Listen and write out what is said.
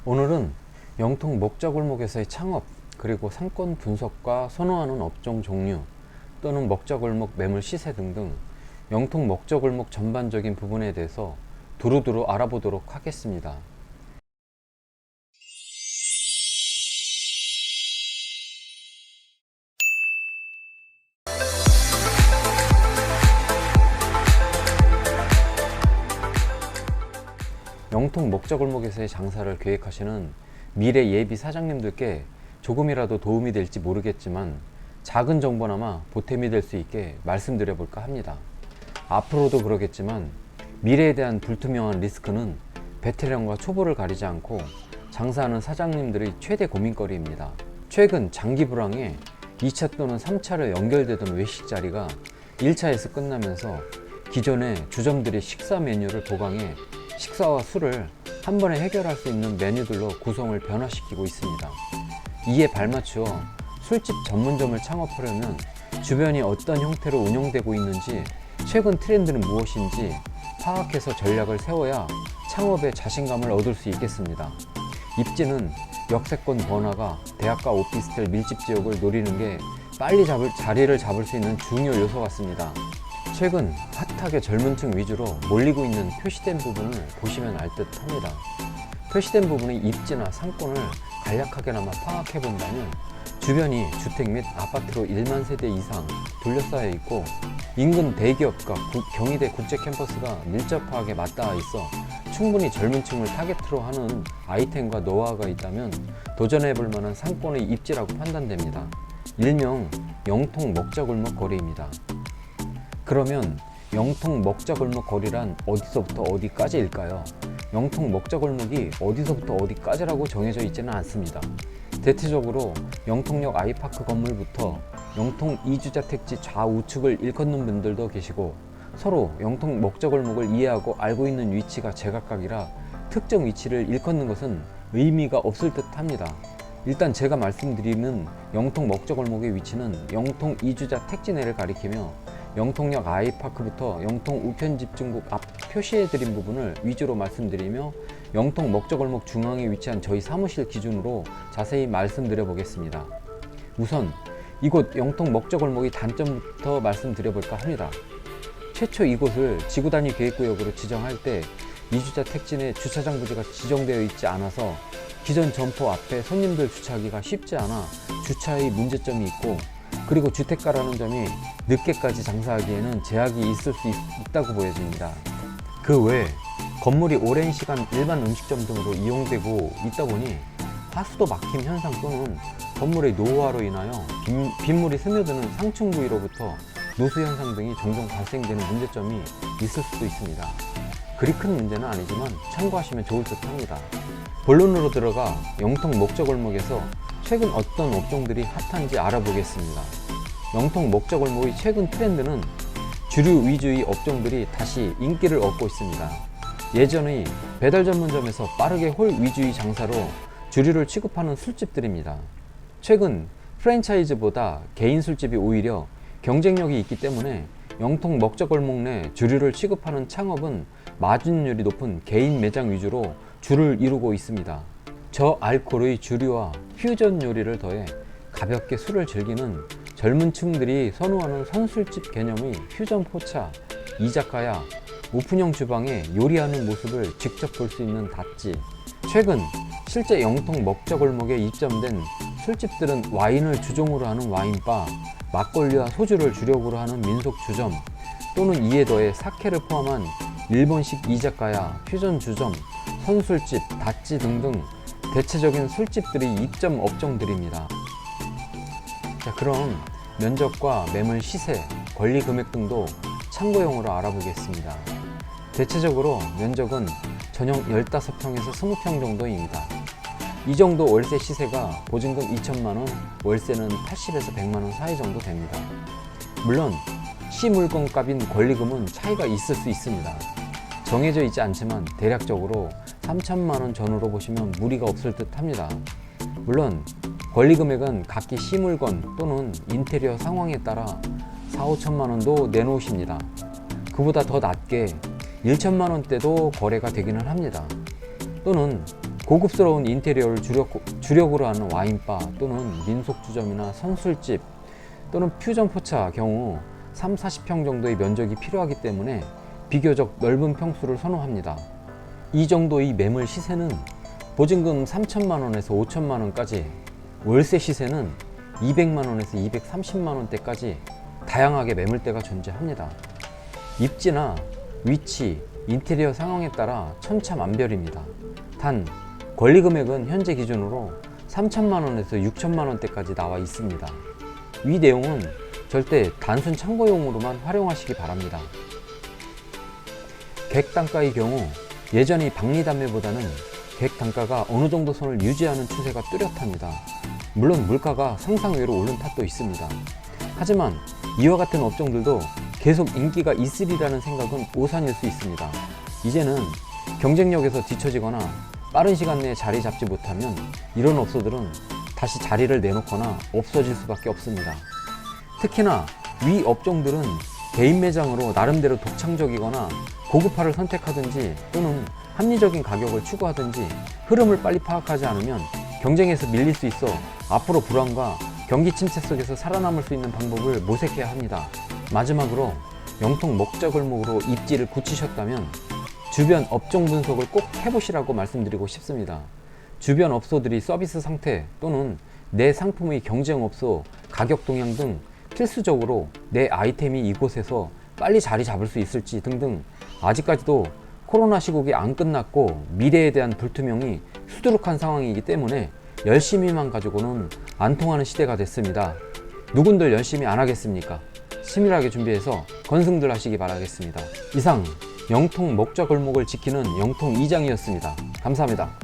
오늘은 영통 먹자골목에서의 창업, 그리고 상권 분석과 선호하는 업종 종류 또는 먹자골목 매물 시세 등등 영통 먹자골목 전반적인 부분에 대해서 두루두루 알아보도록 하겠습니다. 영통 먹자골목에서의 장사를 계획하시는 미래 예비 사장님들께 조금이라도 도움이 될지 모르겠지만 작은 정보나마 보탬이 될 수 있게 말씀드려 볼까 합니다. 앞으로도 그러겠지만 미래에 대한 불투명한 리스크는 베테랑과 초보를 가리지 않고 장사하는 사장님들의 최대 고민거리입니다. 최근 장기 불황에 2차 또는 3차로 연결되던 외식 자리가 1차에서 끝나면서 기존의 주점들이 식사 메뉴를 보강해 식사와 술을 한 번에 해결할 수 있는 메뉴들로 구성을 변화시키고 있습니다. 이에 발맞추어 술집 전문점을 창업하려면 주변이 어떤 형태로 운영되고 있는지, 최근 트렌드는 무엇인지 파악해서 전략을 세워야 창업에 자신감을 얻을 수 있겠습니다. 입지는 역세권 번화가, 대학가 오피스텔 밀집 지역을 노리는 게 빨리 자리를 잡을 수 있는 중요 요소 같습니다. 최근 핫하게 젊은 층 위주로 몰리고 있는 표시된 부분을 보시면 알 듯 합니다. 표시된 부분의 입지나 상권을 간략하게나마 파악해 본다면 주변이 주택 및 아파트로 1만 세대 이상 둘러싸여 있고 인근 대기업과 경희대 국제 캠퍼스가 밀접하게 맞닿아 있어 충분히 젊은 층을 타겟으로 하는 아이템과 노하우가 있다면 도전해 볼 만한 상권의 입지라고 판단됩니다. 일명 영통 먹자골목 거리입니다. 그러면 영통 먹자골목 거리란 어디서부터 어디까지일까요? 영통 먹자골목이 어디서부터 어디까지라고 정해져 있지는 않습니다. 대체적으로 영통역 아이파크 건물부터 영통 2주자 택지 좌우측을 일컫는 분들도 계시고, 서로 영통 먹자골목을 이해하고 알고 있는 위치가 제각각이라 특정 위치를 일컫는 것은 의미가 없을 듯 합니다. 일단 제가 말씀드리는 영통 먹자골목의 위치는 영통 2주자 택지 내를 가리키며 영통역 아이파크부터 영통 우편집중국 앞 표시해드린 부분을 위주로 말씀드리며 영통 먹자골목 중앙에 위치한 저희 사무실 기준으로 자세히 말씀드려 보겠습니다. 우선 이곳 영통 먹자골목의 단점부터 말씀드려 볼까 합니다. 최초 이곳을 지구단위 계획구역으로 지정할 때 2주자 택지 내 주차장 부지가 지정되어 있지 않아서 기존 점포 앞에 손님들 주차하기가 쉽지 않아 주차의 문제점이 있고, 그리고 주택가라는 점이 늦게까지 장사하기에는 제약이 있을 수 있다고 보여집니다. 그 외에 건물이 오랜 시간 일반 음식점 등으로 이용되고 있다 보니 하수도 막힘 현상 또는 건물의 노후화로 인하여 빗물이 스며드는 상층 부위로부터 누수 현상 등이 종종 발생되는 문제점이 있을 수도 있습니다. 그리 큰 문제는 아니지만 참고하시면 좋을 듯 합니다. 본론으로 들어가 영통 먹자골목에서 최근 어떤 업종들이 핫한지 알아보겠습니다. 영통 먹자골목의 최근 트렌드는 주류 위주의 업종들이 다시 인기를 얻고 있습니다. 예전의 배달 전문점에서 빠르게 홀 위주의 장사로 주류를 취급하는 술집들입니다. 최근 프랜차이즈보다 개인 술집이 오히려 경쟁력이 있기 때문에 영통 먹자골목 내 주류를 취급하는 창업은 마진율이 높은 개인 매장 위주로 주를 이루고 있습니다. 저알코올의 주류와 퓨전 요리를 더해 가볍게 술을 즐기는 젊은 층들이 선호하는 선술집 개념의 퓨전 포차, 이자카야, 오픈형 주방에 요리하는 모습을 직접 볼 수 있는 닷지. 최근 실제 영통 먹자골목에 입점된 술집들은 와인을 주종으로 하는 와인바, 막걸리와 소주를 주력으로 하는 민속 주점, 또는 이에 더해 사케를 포함한 일본식 이자카야, 퓨전 주점, 선술집, 닷지 등등 대체적인 술집들이 입점 업종들입니다. 자, 그럼 면적과 매물 시세, 권리 금액 등도 참고용으로 알아보겠습니다. 대체적으로 면적은 전용 15평에서 20평 정도입니다. 이 정도 월세 시세가 보증금 2천만원, 월세는 80에서 100만원 사이 정도 됩니다. 물론 시물건 값인 권리금은 차이가 있을 수 있습니다. 정해져 있지 않지만 대략적으로 3천만원 전후로 보시면 무리가 없을 듯 합니다. 물론 권리금액은 각기 시물건 또는 인테리어 상황에 따라 4, 5천만원도 내놓으십니다. 그보다 더 낮게 1천만원대도 거래가 되기는 합니다. 또는 고급스러운 인테리어를 주력으로 하는 와인바 또는 민속주점이나 선술집 또는 퓨전포차 경우 3, 40평 정도의 면적이 필요하기 때문에 비교적 넓은 평수를 선호합니다. 이 정도의 매물 시세는 보증금 3천만원에서 5천만원까지, 월세 시세는 200만원에서 230만원대까지 다양하게 매물대가 존재합니다. 입지나 위치, 인테리어 상황에 따라 천차만별입니다. 단 권리금액은 현재 기준으로 3천만원에서 6천만원대까지 나와 있습니다. 위 내용은 절대 단순 참고용으로만 활용하시기 바랍니다. 객단가의 경우 예전의 박리담회보다는 객단가가 어느 정도 선을 유지하는 추세가 뚜렷합니다. 물론 물가가 상상외로 오른 탓도 있습니다. 하지만 이와 같은 업종들도 계속 인기가 있으리라는 생각은 오산일 수 있습니다. 이제는 경쟁력에서 뒤처지거나 빠른 시간 내에 자리 잡지 못하면 이런 업소들은 다시 자리를 내놓거나 없어질 수밖에 없습니다. 특히나 위 업종들은 개인 매장으로 나름대로 독창적이거나 고급화를 선택하든지 또는 합리적인 가격을 추구하든지 흐름을 빨리 파악하지 않으면 경쟁에서 밀릴 수 있어 앞으로 불황과 경기 침체 속에서 살아남을 수 있는 방법을 모색해야 합니다. 마지막으로 영통 먹자골목으로 입지를 굳히셨다면 주변 업종 분석을 꼭 해보시라고 말씀드리고 싶습니다. 주변 업소들이 서비스 상태 또는 내 상품의 경쟁 업소, 가격 동향 등 필수적으로 내 아이템이 이곳에서 빨리 자리 잡을 수 있을지 등등 아직까지도 코로나 시국이 안 끝났고 미래에 대한 불투명이 수두룩한 상황이기 때문에 열심히만 가지고는 안 통하는 시대가 됐습니다. 누군들 열심히 안 하겠습니까? 치밀하게 준비해서 건승들 하시기 바라겠습니다. 이상 영통 먹자골목을 지키는 영통 이장이었습니다. 감사합니다.